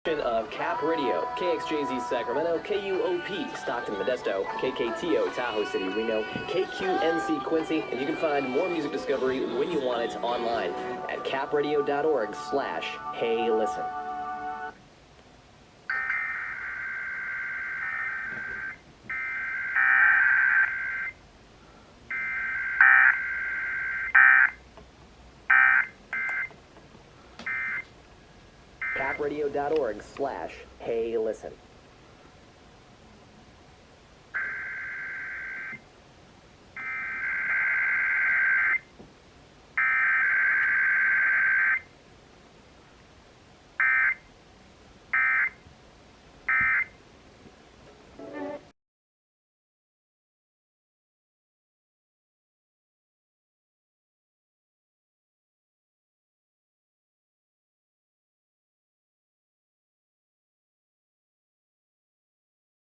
Of Cap Radio, KXJZ Sacramento, KUOP Stockton Modesto, KKTO Tahoe City Reno, KQNC Quincy, and you can find more music discovery when you want it online at capradio.org/heylisten. capradio.org/heylisten.